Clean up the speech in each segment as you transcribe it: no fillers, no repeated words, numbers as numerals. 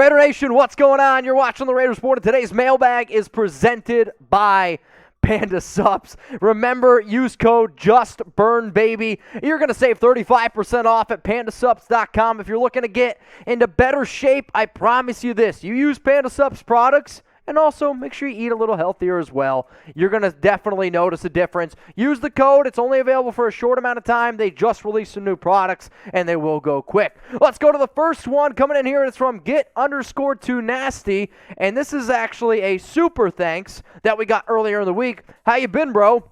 Raider Nation, what's going on? You're watching the Raiders Report. Today's mailbag is presented by Panda Subs. Remember, use code JUSTBURNBABY. You're going to save 35% off at pandasubs.com. If you're looking to get into better shape, I promise you this. You use Panda Subs products, and also make sure you eat a little healthier as well. You're going to definitely notice a difference. Use the code. It's only available for a short amount of time. They just released some new products, and they will go quick. Let's go to the first one coming in here. It's from Get_2Nasty, and this is actually a super thanks that we got earlier in the week. How you been, bro?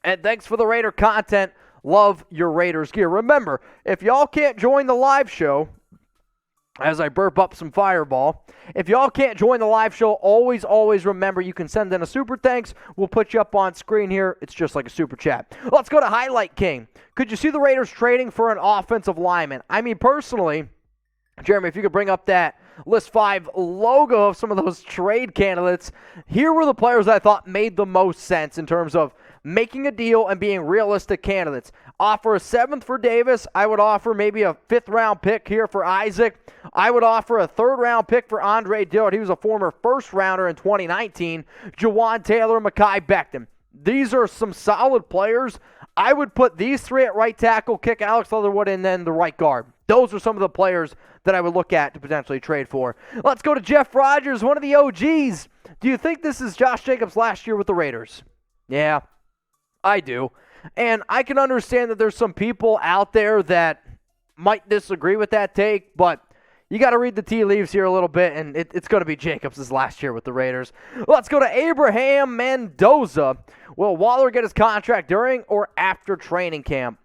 And thanks for the Raider content. Love your Raiders gear. Remember, if y'all can't join the live show, as I burp up some Fireball, if y'all can't join the live show, always remember you can send in a super thanks. We'll put you up on screen here. It's just like a super chat. Let's go to Highlight King. Could you see the Raiders trading for an offensive lineman? I mean, personally, Jeremy, if you could bring up that List 5 logo of some of those trade candidates, here were the players I thought made the most sense in terms of making a deal and being realistic candidates. Offer a 7th for Davis. I would offer maybe a 5th-round pick here for Isaac. I would offer a 3rd-round pick for Andre Dillard. He was a former first-rounder in 2019. Jawan Taylor, Mekhi Becton. These are some solid players. I would put these 3 at right tackle, kick Alex Leatherwood, and then the right guard. Those are some of the players that I would look at to potentially trade for. Let's go to Jeff Rogers, one of the OGs. Do you think this is Josh Jacobs' last year with the Raiders? Yeah, I do. And I can understand that there's some people out there that might disagree with that take, but you got to read the tea leaves here a little bit, and it's going to be Jacobs' last year with the Raiders. Let's go to Abraham Mendoza. Will Waller get his contract during or after training camp?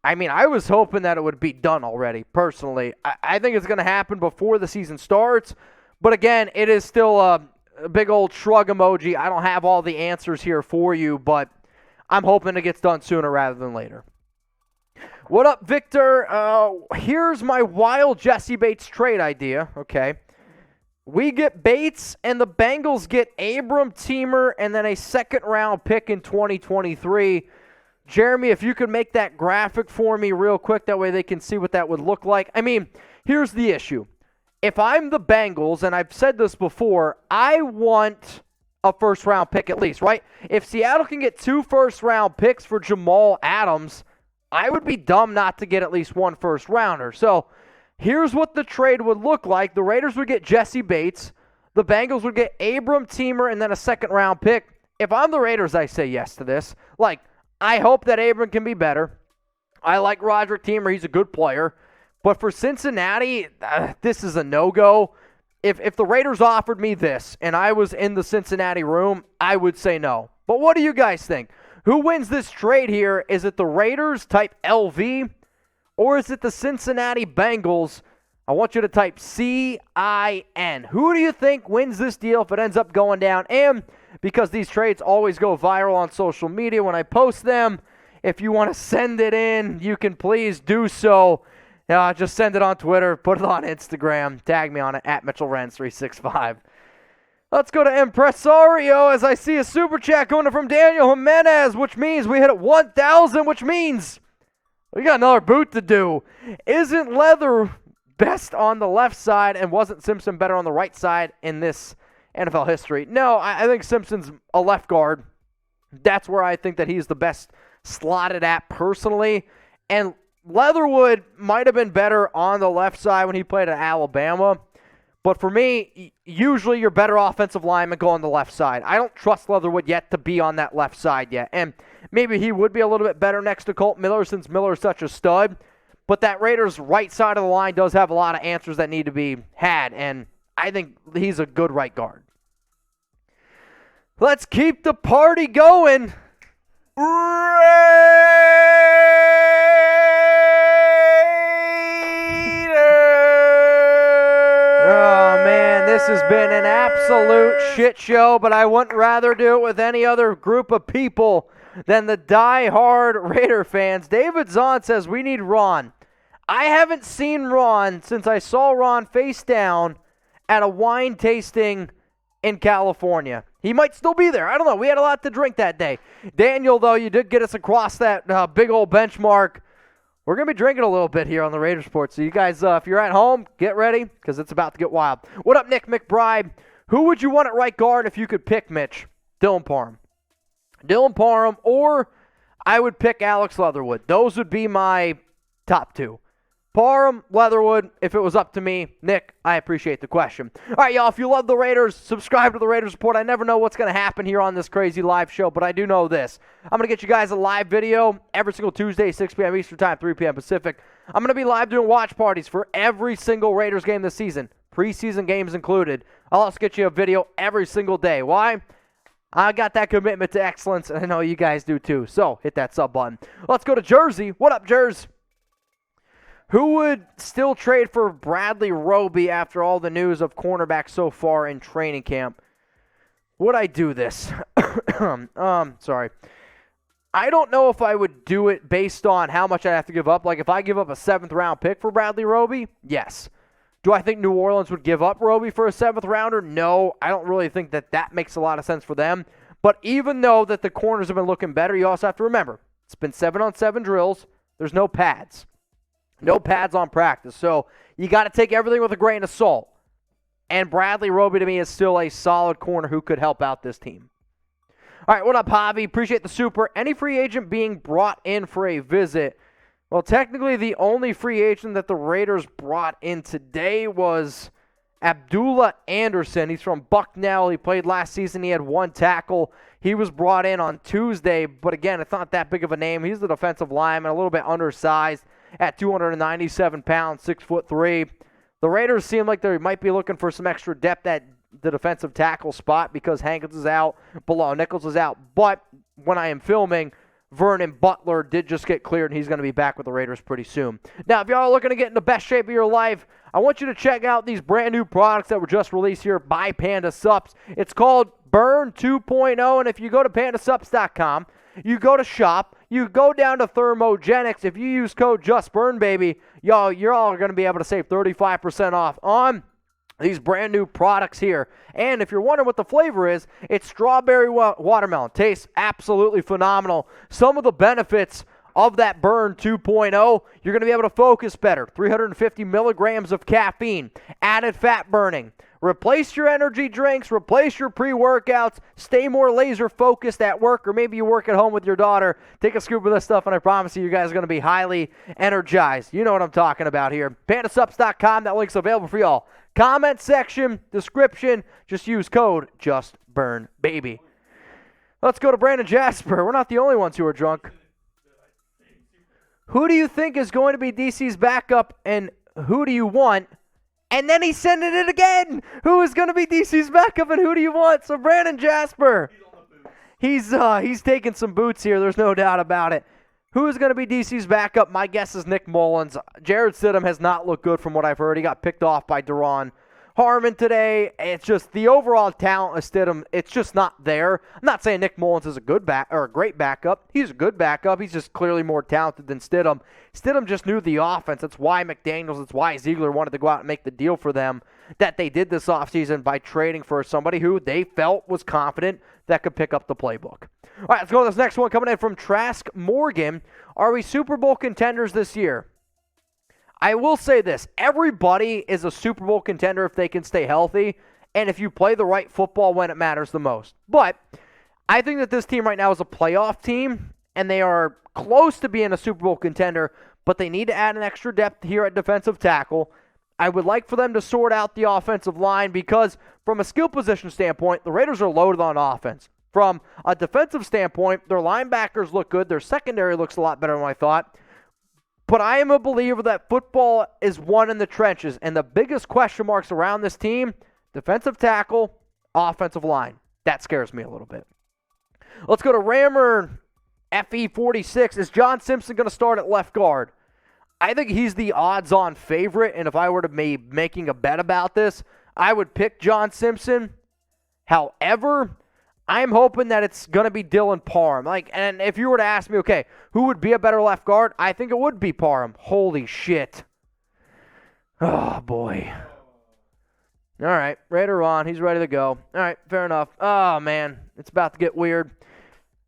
I mean, I was hoping that it would be done already, personally. I think it's going to happen before the season starts, but again, it is still a big old shrug emoji. I don't have all the answers here for you, but I'm hoping it gets done sooner rather than later. What up, Victor? Here's my wild Jessie Bates trade idea. Okay. We get Bates, and the Bengals get Abram, Teamer, and then a 2nd-round pick in 2023. Jeremy, if you could make that graphic for me real quick, that way they can see what that would look like. I mean, here's the issue. If I'm the Bengals, and I've said this before, I want a 1st-round pick at least, right? If Seattle can get 2 1st-round picks for Jamal Adams, I would be dumb not to get at least 1 1st-rounder. So here's what the trade would look like. The Raiders would get Jessie Bates. The Bengals would get Abram, Teamer, and then a 2nd-round pick. If I'm the Raiders, I say yes to this. Like, I hope that Abram can be better. I like Roderick Teamer. He's a good player. But for Cincinnati, this is a no-go. If the Raiders offered me this and I was in the Cincinnati room, I would say no. But what do you guys think? Who wins this trade here? Is it the Raiders, type LV, or is it the Cincinnati Bengals? I want you to type CIN. Who do you think wins this deal if it ends up going down? And because these trades always go viral on social media when I post them, if you want to send it in, you can please do so. Just send it on Twitter, put it on Instagram, tag me on it, at MitchellRenz365. Let's go to Impresario as I see a super chat going from Daniel Jimenez, which means we hit at 1,000, which means we got another boot to do. Isn't Leather best on the left side, and wasn't Simpson better on the right side in this NFL history? No, I think Simpson's a left guard. That's where I think that he's the best slotted at personally. And Leatherwood might have been better on the left side when he played at Alabama. But for me, usually your better offensive linemen go on the left side. I don't trust Leatherwood yet to be on that left side yet. And maybe he would be a little bit better next to Colt Miller since Miller is such a stud. But that Raiders right side of the line does have a lot of answers that need to be had. And I think he's a good right guard. Let's keep the party going. This has been an absolute shit show, but I wouldn't rather do it with any other group of people than the die-hard Raider fans. David Zahn says, we need Ron. I haven't seen Ron since I saw Ron face down at a wine tasting in California. He might still be there. I don't know. We had a lot to drink that day. Daniel, though, you did get us across that big old benchmark. we're going to be drinking a little bit here on the Raiders Report. So you guys, if you're at home, get ready because it's about to get wild. What up, Nick McBride? Who would you want at right guard if you could pick, Mitch? Dylan Parham. Dylan Parham, or I would pick Alex Leatherwood. Those would be my top two. Parham, Leatherwood, if it was up to me. Nick, I appreciate the question. All right, y'all, if you love the Raiders, subscribe to the Raiders Report. I never know what's going to happen here on this crazy live show, but I do know this. I'm going to get you guys a live video every single Tuesday, 6 p.m. Eastern Time, 3 p.m. Pacific. I'm going to be live doing watch parties for every single Raiders game this season, preseason games included. I'll also get you a video every single day. Why? I got that commitment to excellence, and I know you guys do too. So hit that sub button. Let's go to Jersey. What up, Jersey? Who would still trade for Bradley Roby after all the news of cornerback so far in training camp? Would I do this? Sorry. I don't know if I would do it based on how much I'd have to give up. Like, if I give up a 7th-round pick for Bradley Roby, yes. Do I think New Orleans would give up Roby for a 7th-rounder? No. I don't really think that makes a lot of sense for them. But even though that the corners have been looking better, you also have to remember, it's been 7-on-7 drills. There's no pads. No pads on practice. So you got to take everything with a grain of salt. And Bradley Roby, to me, is still a solid corner who could help out this team. All right, what up, Javi? Appreciate the super. Any free agent being brought in for a visit? Well, technically, the only free agent that the Raiders brought in today was Abdullah Anderson. He's from Bucknell. He played last season. He had 1 tackle. He was brought in on Tuesday, but again, it's not that big of a name. He's the defensive lineman, a little bit undersized at 297 pounds, 6'3". The Raiders seem like they might be looking for some extra depth at the defensive tackle spot because Hankins is out, Bilal Nichols is out. But when I am filming, Vernon Butler did just get cleared, and he's going to be back with the Raiders pretty soon. Now, if y'all are looking to get in the best shape of your life, I want you to check out these brand new products that were just released here by Panda Sups. It's called Burn 2.0, and if you go to pandasups.com, you go to shop, you go down to Thermogenics. If you use code JustBurnBaby, y'all, you're all going to be able to save 35% off on these brand new products here. And if you're wondering what the flavor is, it's strawberry watermelon. Tastes absolutely phenomenal. Some of the benefits of that Burn 2.0, you're going to be able to focus better. 350 milligrams of caffeine, added fat burning. Replace your energy drinks, replace your pre-workouts, stay more laser focused at work, or maybe you work at home with your daughter. Take a scoop of this stuff, and I promise you guys are going to be highly energized. You know what I'm talking about here. Pandasups.com, that link's available for y'all. Comment section, description, just use code JustBurnBaby. Let's go to Brandon Jasper. We're not the only ones who are drunk. Who do you think is going to be DC's backup, and who do you want? And then he's sending it again. Who is going to be DC's backup, and who do you want? So Brandon Jasper, he's taking some boots here. There's no doubt about it. Who is going to be DC's backup? My guess is Nick Mullins. Jared Stidham has not looked good from what I've heard. He got picked off by Daron Harmon today. It's just the overall talent of Stidham, it's just not there. I'm not saying Nick Mullins is a good back or a great backup. He's a good backup. He's just clearly more talented than Stidham. Stidham just knew the offense. That's why McDaniels, that's why Ziegler wanted to go out and make the deal for them that they did this offseason by trading for somebody who they felt was confident that could pick up the playbook. All right, let's go to this next one coming in from Trask Morgan. Are we Super Bowl contenders this year? I will say this. Everybody is a Super Bowl contender if they can stay healthy and if you play the right football when it matters the most. But I think that this team right now is a playoff team, and they are close to being a Super Bowl contender, but they need to add an extra depth here at defensive tackle. I would like for them to sort out the offensive line because from a skill position standpoint, the Raiders are loaded on offense. From a defensive standpoint, their linebackers look good. Their secondary looks a lot better than I thought. But I am a believer that football is won in the trenches, and the biggest question marks around this team, defensive tackle, offensive line. That scares me a little bit. Let's go to Rammer FE46. Is John Simpson going to start at left guard? I think he's the odds-on favorite, and if I were to be making a bet about this, I would pick John Simpson. However, I'm hoping that it's going to be Dylan Parham. And if you were to ask me, okay, who would be a better left guard? I think it would be Parham. Holy shit. Oh, boy. All right, Raider on. He's ready to go. All right, fair enough. Oh, man, it's about to get weird.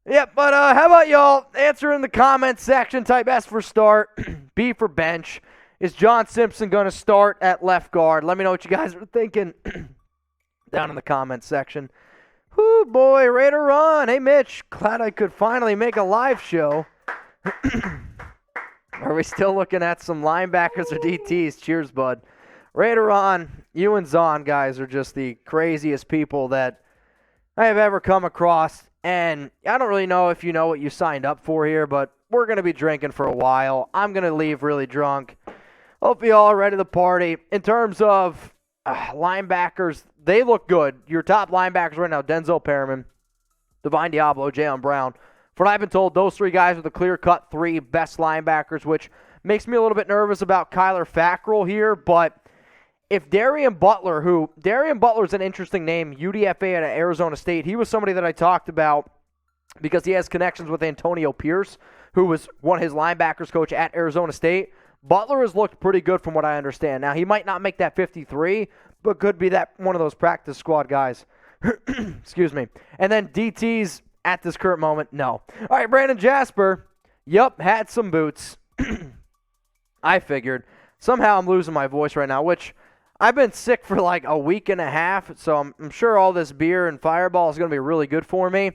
Yep, but how about y'all answer in the comments section? Type S for start, B for bench. Is John Simpson going to start at left guard? Let me know what you guys are thinking down in the comments section. Whoo, boy, Raider run. Hey, Mitch, glad I could finally make a live show. Are we still looking at some linebackers or DTs? Cheers, bud. Raider on. You and Zahn, guys, are just the craziest people that I have ever come across. And I don't really know if you know what you signed up for here, but we're going to be drinking for a while. I'm going to leave really drunk. Hope you all are ready to party. In terms of linebackers, they look good. Your top linebackers right now, Denzel Perriman, Divine Diablo, Jaylen Brown. From what I've been told, those three guys are the clear-cut three best linebackers, which makes me a little bit nervous about Kyler Fackrell here. But if Darian Butler's an interesting name, UDFA out of Arizona State. He was somebody that I talked about because he has connections with Antonio Pierce, who was one of his linebackers coach at Arizona State. Butler has looked pretty good from what I understand. Now, he might not make that 53, but could be that one of those practice squad guys. Excuse me. And then DTs at this current moment, no. All right, Brandon Jasper. Yup, had some boots. I figured. Somehow I'm losing my voice right now, which I've been sick for like a week and a half, so I'm sure all this beer and Fireball is going to be really good for me.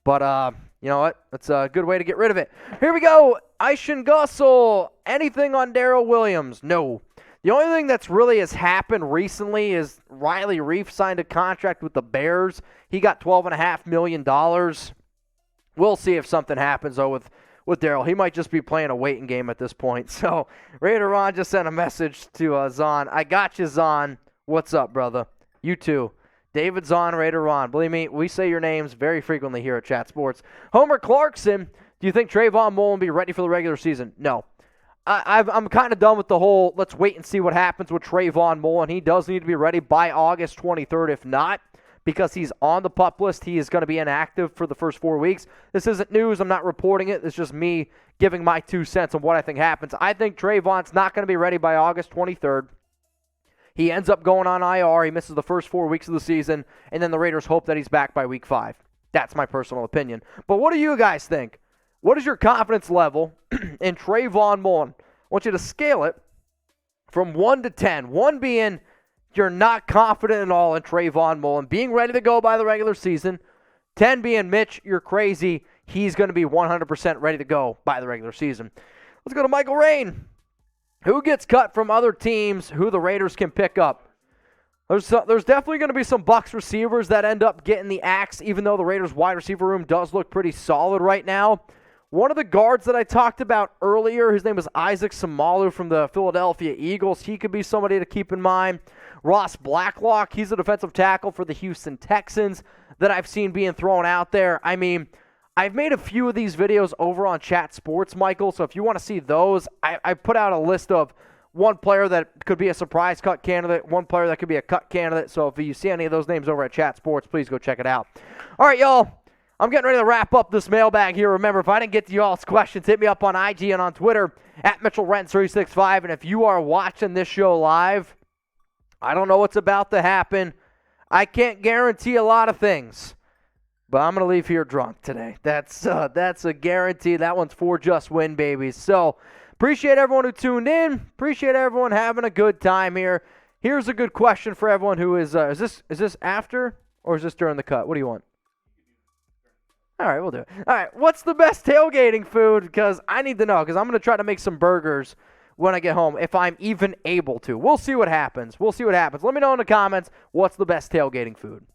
But, you know what? That's a good way to get rid of it. Here we go. Aishan Gussel. Anything on Daryl Williams? No. The only thing that's really has happened recently is Riley Reef signed a contract with the Bears. He got $12.5 million. We'll see if something happens, though, with Daryl. He might just be playing a waiting game at this point. So, Raider Ron just sent a message to Zahn. I got you, Zahn. What's up, brother? You too. David Zahn, Raider Ron. Believe me, we say your names very frequently here at Chat Sports. Homer Clarkson, do you think Trayvon Mullen will be ready for the regular season? No. I'm kind of done with the whole let's wait and see what happens with Trayvon Mullen. He does need to be ready by August 23rd. If not, because he's on the PUP list, he is going to be inactive for the first 4 weeks. This isn't news. I'm not reporting it. It's just me giving my 2 cents on what I think happens. I think Trayvon's not going to be ready by August 23rd. He ends up going on IR. He misses the first 4 weeks of the season, and then the Raiders hope that he's back by week 5. That's my personal opinion. But what do you guys think? What is your confidence level in Trayvon Mullen? I want you to scale it from 1 to 10. 1 being you're not confident at all in Trayvon Mullen being ready to go by the regular season. 10 being, Mitch, you're crazy. He's going to be 100% ready to go by the regular season. Let's go to Michael Rain. Who gets cut from other teams who the Raiders can pick up? There's definitely going to be some Bucs receivers that end up getting the axe, even though the Raiders' wide receiver room does look pretty solid right now. One of the guards that I talked about earlier, his name was Isaac Samalu from the Philadelphia Eagles. He could be somebody to keep in mind. Ross Blacklock, he's a defensive tackle for the Houston Texans that I've seen being thrown out there. I mean, I've made a few of these videos over on Chat Sports, Michael, so if you want to see those, I put out a list of one player that could be a surprise cut candidate, one player that could be a cut candidate. So if you see any of those names over at Chat Sports, please go check it out. All right, y'all. I'm getting ready to wrap up this mailbag here. Remember, if I didn't get to y'all's questions, hit me up on IG and on Twitter at MitchellRent365. And if you are watching this show live, I don't know what's about to happen. I can't guarantee a lot of things, but I'm going to leave here drunk today. That's a guarantee. That one's for Just Win, babies. So appreciate everyone who tuned in. Appreciate everyone having a good time here. Here's a good question for everyone who is this after or is this during the cut? What do you want? All right, we'll do it. All right, what's the best tailgating food? Because I need to know, because I'm going to try to make some burgers when I get home, if I'm even able to. We'll see what happens. Let me know in the comments what's the best tailgating food.